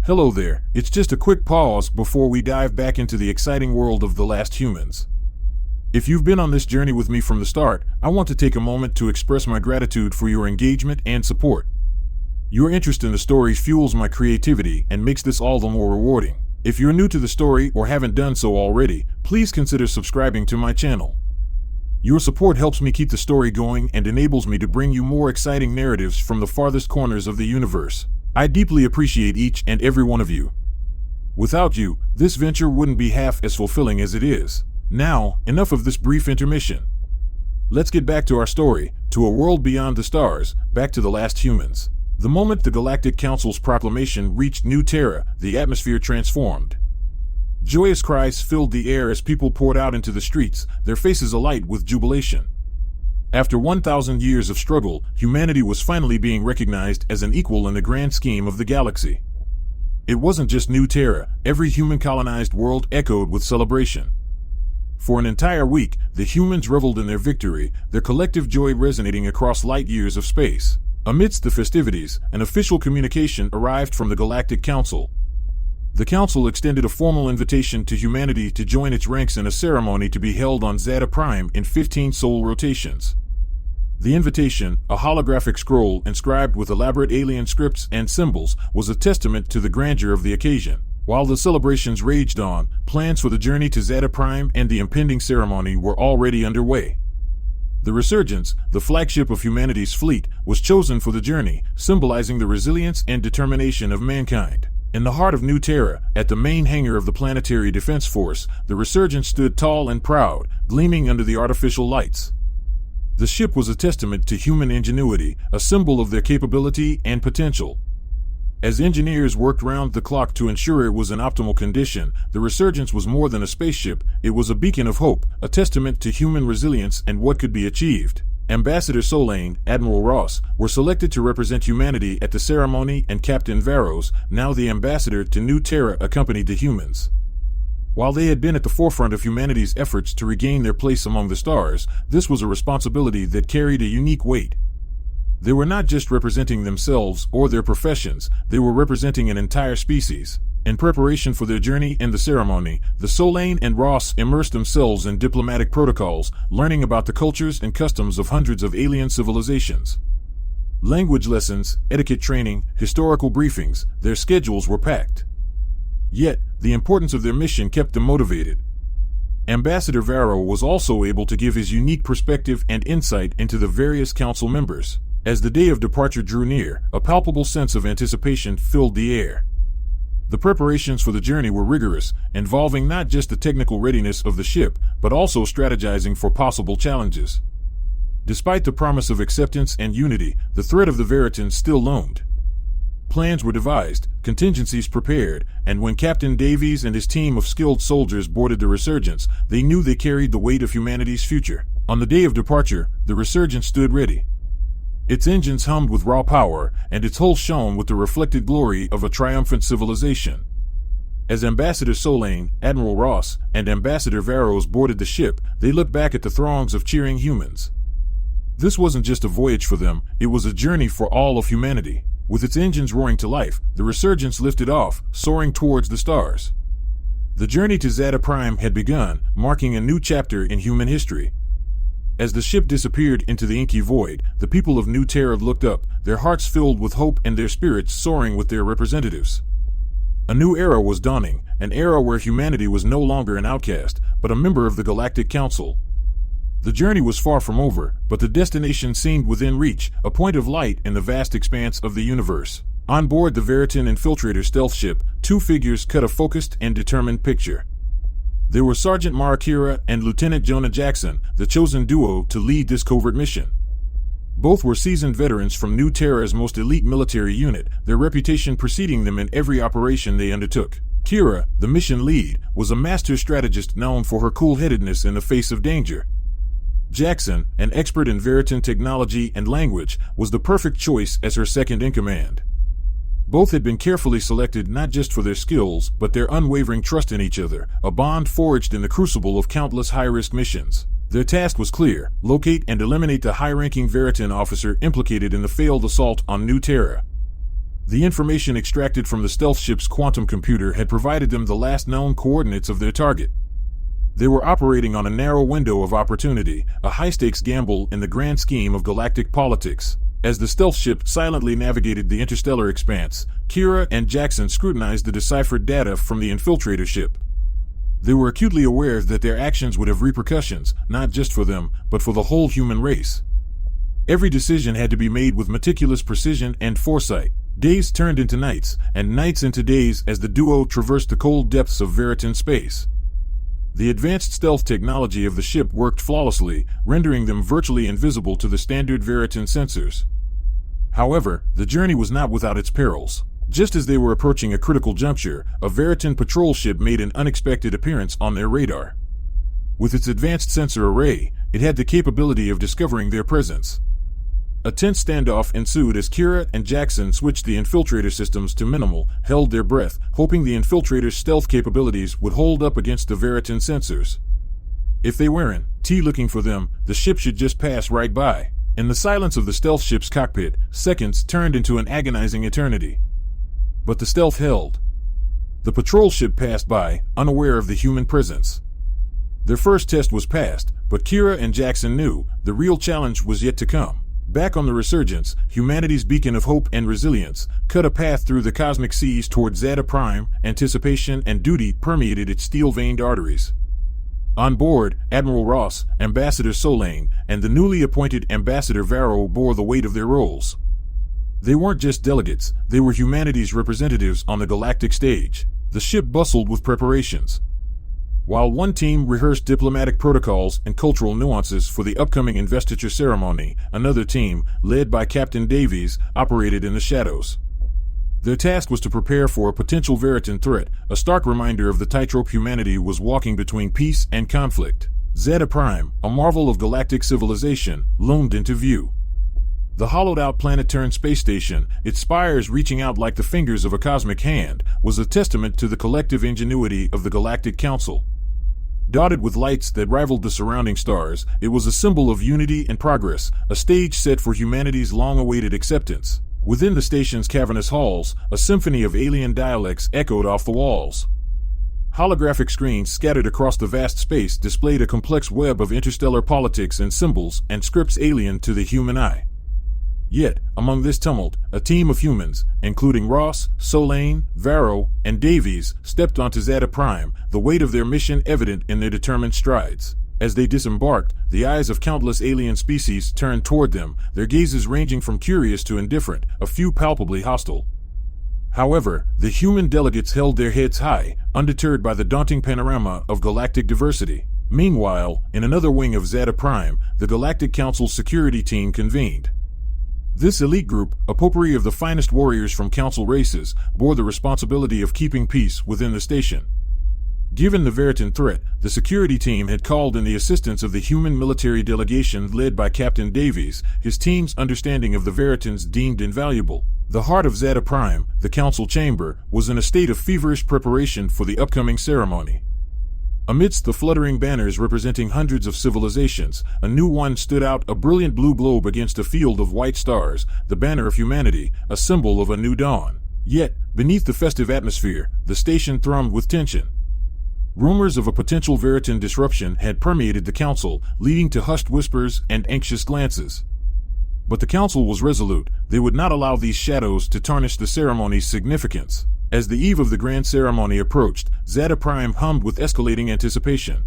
Hello there, it's just a quick pause before we dive back into the exciting world of The Last Humans. If you've been on this journey with me from the start, I want to take a moment to express my gratitude for your engagement and support. Your interest in the story fuels my creativity and makes this all the more rewarding. If you're new to the story or haven't done so already, please consider subscribing to my channel. Your support helps me keep the story going and enables me to bring you more exciting narratives from the farthest corners of the universe. I deeply appreciate each and every one of you. Without you, this venture wouldn't be half as fulfilling as it is. Now, enough of this brief intermission. Let's get back to our story, to a world beyond the stars, back to the last humans. The moment the Galactic Council's proclamation reached New Terra, the atmosphere transformed. Joyous cries filled the air as people poured out into the streets, their faces alight with jubilation. After 1,000 years of struggle, humanity was finally being recognized as an equal in the grand scheme of the galaxy. It wasn't just New Terra, every human-colonized world echoed with celebration. For an entire week, the humans reveled in their victory, their collective joy resonating across light years of space. Amidst the festivities, an official communication arrived from the Galactic Council. The Council extended a formal invitation to humanity to join its ranks in a ceremony to be held on Zeta Prime in 15 sol rotations. The invitation, a holographic scroll inscribed with elaborate alien scripts and symbols, was a testament to the grandeur of the occasion. While the celebrations raged on, plans for the journey to Zeta Prime and the impending ceremony were already underway. The Resurgence, the flagship of humanity's fleet, was chosen for the journey, symbolizing the resilience and determination of mankind. In the heart of New Terra, at the main hangar of the Planetary Defense Force, the Resurgence stood tall and proud, gleaming under the artificial lights. The ship was a testament to human ingenuity, a symbol of their capability and potential. As engineers worked round the clock to ensure it was in optimal condition, the Resurgence was more than a spaceship, it was a beacon of hope, a testament to human resilience and what could be achieved. Ambassador Solane, Admiral Ross, were selected to represent humanity at the ceremony, and Captain Varos, now the ambassador to New Terra, accompanied the humans. While they had been at the forefront of humanity's efforts to regain their place among the stars, this was a responsibility that carried a unique weight. They were not just representing themselves or their professions, they were representing an entire species. In preparation for their journey and the ceremony, the Solane and Ross immersed themselves in diplomatic protocols, learning about the cultures and customs of hundreds of alien civilizations. Language lessons, etiquette training, historical briefings, their schedules were packed. Yet, the importance of their mission kept them motivated. Ambassador Varro was also able to give his unique perspective and insight into the various council members. As the day of departure drew near, a palpable sense of anticipation filled the air. The preparations for the journey were rigorous, involving not just the technical readiness of the ship, but also strategizing for possible challenges. Despite the promise of acceptance and unity, the threat of the Veritans still loomed. Plans were devised, contingencies prepared, and when Captain Davies and his team of skilled soldiers boarded the Resurgence, they knew they carried the weight of humanity's future. On the day of departure, the Resurgence stood ready. Its engines hummed with raw power, and its hull shone with the reflected glory of a triumphant civilization. As Ambassador Solane, Admiral Ross, and Ambassador Varos boarded the ship, they looked back at the throngs of cheering humans. This wasn't just a voyage for them, it was a journey for all of humanity. With its engines roaring to life, the Resurgence lifted off, soaring towards the stars. The journey to Zeta Prime had begun, marking a new chapter in human history. As the ship disappeared into the inky void, the people of New Terra looked up, their hearts filled with hope and their spirits soaring with their representatives. A new era was dawning, an era where humanity was no longer an outcast, but a member of the Galactic Council. The journey was far from over, but the destination seemed within reach, a point of light in the vast expanse of the universe. On board the Veritan infiltrator stealth ship, two figures cut a focused and determined picture. They were Sergeant Marakira and Lieutenant Jonah Jackson, the chosen duo to lead this covert mission. Both were seasoned veterans from New Terra's most elite military unit, their reputation preceding them in every operation they undertook. Kira, the mission lead, was a master strategist known for her cool-headedness in the face of danger. Jackson, an expert in Veritan technology and language, was the perfect choice as her second-in-command. Both had been carefully selected not just for their skills, but their unwavering trust in each other, a bond forged in the crucible of countless high-risk missions. Their task was clear: locate and eliminate the high-ranking Veritan officer implicated in the failed assault on New Terra. The information extracted from the stealth ship's quantum computer had provided them the last known coordinates of their target. They were operating on a narrow window of opportunity, a high-stakes gamble in the grand scheme of galactic politics. As the stealth ship silently navigated the interstellar expanse, Kira and Jackson scrutinized the deciphered data from the infiltrator ship. They were acutely aware that their actions would have repercussions, not just for them, but for the whole human race. Every decision had to be made with meticulous precision and foresight. Days turned into nights, and nights into days as the duo traversed the cold depths of Veritan space. The advanced stealth technology of the ship worked flawlessly, rendering them virtually invisible to the standard Veritan sensors. However, the journey was not without its perils. Just as they were approaching a critical juncture, a Veritan patrol ship made an unexpected appearance on their radar. With its advanced sensor array, it had the capability of discovering their presence. A tense standoff ensued as Kira and Jackson switched the infiltrator systems to minimal, held their breath, hoping the infiltrator's stealth capabilities would hold up against the Veritan sensors. If they weren't looking for them, the ship should just pass right by. In the silence of the stealth ship's cockpit, seconds turned into an agonizing eternity. But the stealth held. The patrol ship passed by, unaware of the human presence. Their first test was passed, but Kira and Jackson knew the real challenge was yet to come. Back on the Resurgence, humanity's beacon of hope and resilience cut a path through the cosmic seas toward Zeta Prime. Anticipation and duty permeated its steel-veined arteries. On board, Admiral Ross, Ambassador Solane, and the newly appointed Ambassador Varro bore the weight of their roles. They weren't just delegates, they were humanity's representatives on the galactic stage. The ship bustled with preparations. While one team rehearsed diplomatic protocols and cultural nuances for the upcoming investiture ceremony, another team, led by Captain Davies, operated in the shadows. Their task was to prepare for a potential Veritan threat, a stark reminder of the tightrope humanity was walking between peace and conflict. Zeta Prime, a marvel of galactic civilization, loomed into view. The hollowed-out planet-turned space station, its spires reaching out like the fingers of a cosmic hand, was a testament to the collective ingenuity of the Galactic Council. Dotted with lights that rivaled the surrounding stars, it was a symbol of unity and progress, a stage set for humanity's long-awaited acceptance. Within the station's cavernous halls, a symphony of alien dialects echoed off the walls. Holographic screens scattered across the vast space displayed a complex web of interstellar politics and symbols and scripts alien to the human eye. Yet, among this tumult, a team of humans, including Ross, Solane, Varro, and Davies, stepped onto Zeta Prime, the weight of their mission evident in their determined strides. As they disembarked, the eyes of countless alien species turned toward them, their gazes ranging from curious to indifferent, a few palpably hostile. However, the human delegates held their heads high, undeterred by the daunting panorama of galactic diversity. Meanwhile, in another wing of Zeta Prime, the Galactic Council's security team convened. This elite group, a potpourri of the finest warriors from Council races, bore the responsibility of keeping peace within the station. Given the Veritan threat, the security team had called in the assistance of the human military delegation led by Captain Davies, his team's understanding of the Veritans deemed invaluable. The heart of Zeta Prime, the Council chamber, was in a state of feverish preparation for the upcoming ceremony. Amidst the fluttering banners representing hundreds of civilizations, a new one stood out, a brilliant blue globe against a field of white stars, the banner of humanity, a symbol of a new dawn. Yet, beneath the festive atmosphere, the station thrummed with tension. Rumors of a potential Veritan disruption had permeated the Council, leading to hushed whispers and anxious glances. But the Council was resolute. They would not allow these shadows to tarnish the ceremony's significance. As the eve of the grand ceremony approached, Zeta Prime hummed with escalating anticipation.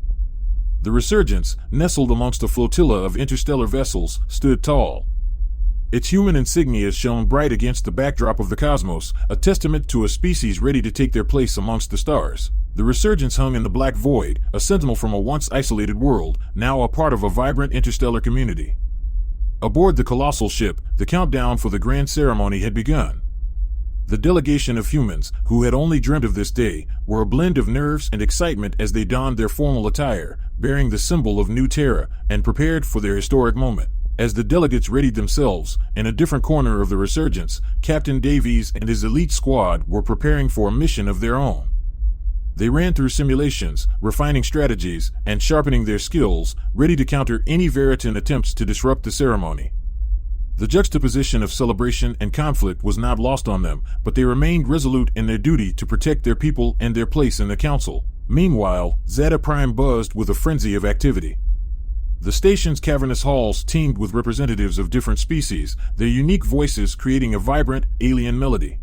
The Resurgence, nestled amongst a flotilla of interstellar vessels, stood tall. Its human insignia shone bright against the backdrop of the cosmos, a testament to a species ready to take their place amongst the stars. The Resurgence hung in the black void, a sentinel from a once isolated world, now a part of a vibrant interstellar community. Aboard the colossal ship, the countdown for the grand ceremony had begun. The delegation of humans, who had only dreamt of this day, were a blend of nerves and excitement as they donned their formal attire, bearing the symbol of New Terra, and prepared for their historic moment. As the delegates readied themselves, in a different corner of the Resurgence, Captain Davies and his elite squad were preparing for a mission of their own. They ran through simulations, refining strategies, and sharpening their skills, ready to counter any Veritan attempts to disrupt the ceremony. The juxtaposition of celebration and conflict was not lost on them, but they remained resolute in their duty to protect their people and their place in the council. Meanwhile, Zeta Prime buzzed with a frenzy of activity. The station's cavernous halls teemed with representatives of different species, their unique voices creating a vibrant, alien melody.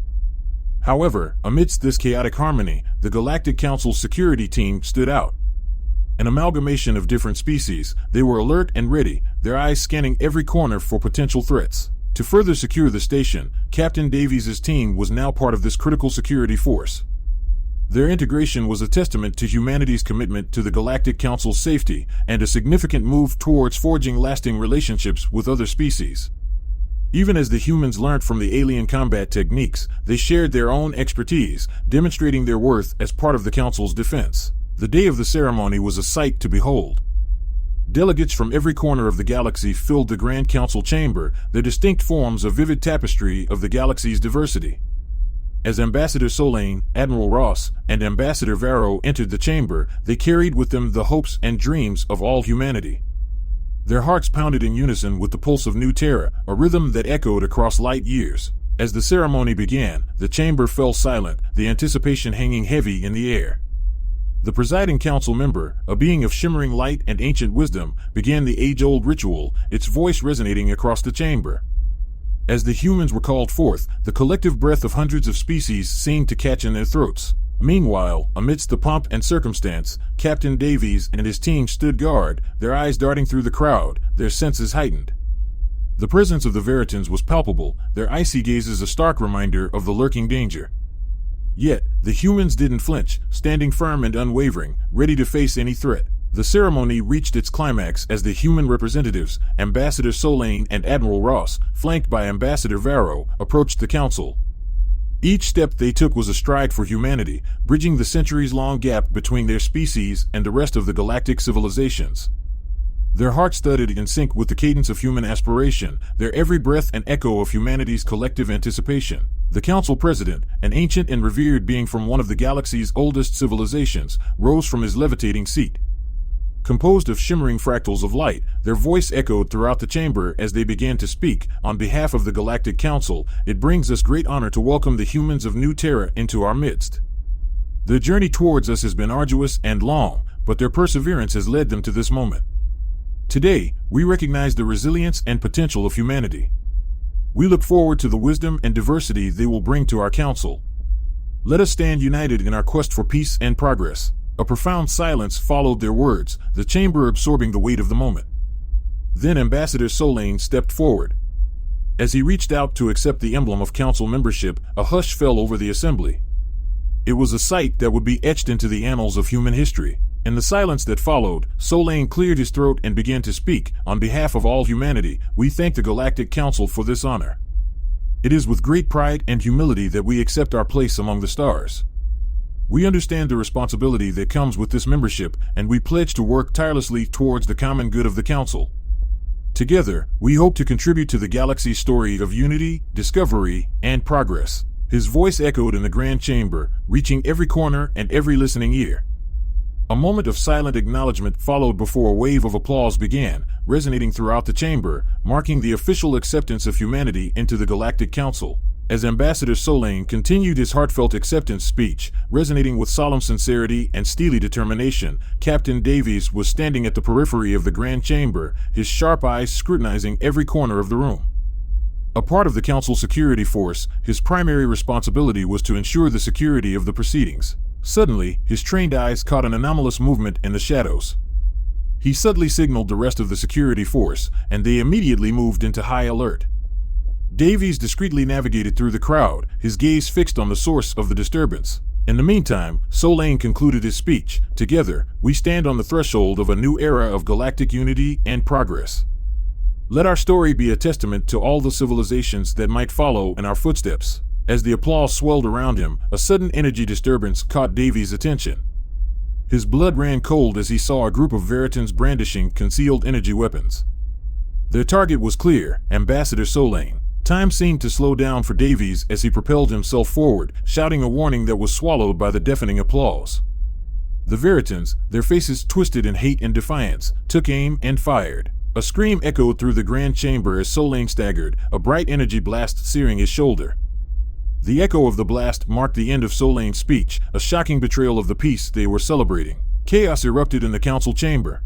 However, amidst this chaotic harmony, the Galactic Council's security team stood out. An amalgamation of different species, they were alert and ready, their eyes scanning every corner for potential threats. To further secure the station, Captain Davies' team was now part of this critical security force. Their integration was a testament to humanity's commitment to the Galactic Council's safety and a significant move towards forging lasting relationships with other species. Even as the humans learned from the alien combat techniques, they shared their own expertise, demonstrating their worth as part of the Council's defense. The day of the ceremony was a sight to behold. Delegates from every corner of the galaxy filled the Grand Council chamber, their distinct forms a vivid tapestry of the galaxy's diversity. As Ambassador Solane, Admiral Ross, and Ambassador Varro entered the chamber, they carried with them the hopes and dreams of all humanity. Their hearts pounded in unison with the pulse of New Terra, a rhythm that echoed across light years. As the ceremony began, the chamber fell silent, the anticipation hanging heavy in the air. The presiding council member, a being of shimmering light and ancient wisdom, began the age-old ritual, its voice resonating across the chamber. As the humans were called forth, the collective breath of hundreds of species seemed to catch in their throats. Meanwhile, amidst the pomp and circumstance, Captain Davies and his team stood guard, their eyes darting through the crowd, their senses heightened. The presence of the Veritans was palpable, their icy gazes a stark reminder of the lurking danger. Yet, the humans didn't flinch, standing firm and unwavering, ready to face any threat. The ceremony reached its climax as the human representatives, Ambassador Solane and Admiral Ross, flanked by Ambassador Varro, approached the council. Each step they took was a stride for humanity, bridging the centuries-long gap between their species and the rest of the galactic civilizations. Their hearts thudded in sync with the cadence of human aspiration, their every breath an echo of humanity's collective anticipation. The council president, an ancient and revered being from one of the galaxy's oldest civilizations, rose from his levitating seat. Composed of shimmering fractals of light, their voice echoed throughout the chamber as they began to speak. On behalf of the Galactic Council, it brings us great honor to welcome the humans of New Terra into our midst. Their journey towards us has been arduous and long, but their perseverance has led them to this moment. Today, we recognize the resilience and potential of humanity. We look forward to the wisdom and diversity they will bring to our council. Let us stand united in our quest for peace and progress. A profound silence followed their words, the chamber absorbing the weight of the moment. Then Ambassador Solane stepped forward. As he reached out to accept the emblem of council membership, a hush fell over the assembly. It was a sight that would be etched into the annals of human history. In the silence that followed, Solane cleared his throat and began to speak. On behalf of all humanity, we thank the Galactic Council for this honor. It is with great pride and humility that we accept our place among the stars. We understand the responsibility that comes with this membership, and we pledge to work tirelessly towards the common good of the Council. Together, we hope to contribute to the galaxy's story of unity, discovery, and progress. His voice echoed in the grand chamber, reaching every corner and every listening ear. A moment of silent acknowledgement followed before a wave of applause began, resonating throughout the chamber, marking the official acceptance of humanity into the Galactic Council. As Ambassador Solane continued his heartfelt acceptance speech, resonating with solemn sincerity and steely determination, Captain Davies was standing at the periphery of the grand chamber, his sharp eyes scrutinizing every corner of the room. A part of the Council security force, his primary responsibility was to ensure the security of the proceedings. Suddenly, his trained eyes caught an anomalous movement in the shadows. He subtly signaled the rest of the security force, and they immediately moved into high alert. Davies discreetly navigated through the crowd, his gaze fixed on the source of the disturbance. In the meantime, Solane concluded his speech. Together, we stand on the threshold of a new era of galactic unity and progress. Let our story be a testament to all the civilizations that might follow in our footsteps. As the applause swelled around him, a sudden energy disturbance caught Davies' attention. His blood ran cold as he saw a group of Veritans brandishing concealed energy weapons. Their target was clear, Ambassador Solane. Time seemed to slow down for Davies as he propelled himself forward, shouting a warning that was swallowed by the deafening applause. The Veritans, their faces twisted in hate and defiance, took aim and fired. A scream echoed through the grand chamber as Solane staggered, a bright energy blast searing his shoulder. The echo of the blast marked the end of Solane's speech, a shocking betrayal of the peace they were celebrating. Chaos erupted in the council chamber.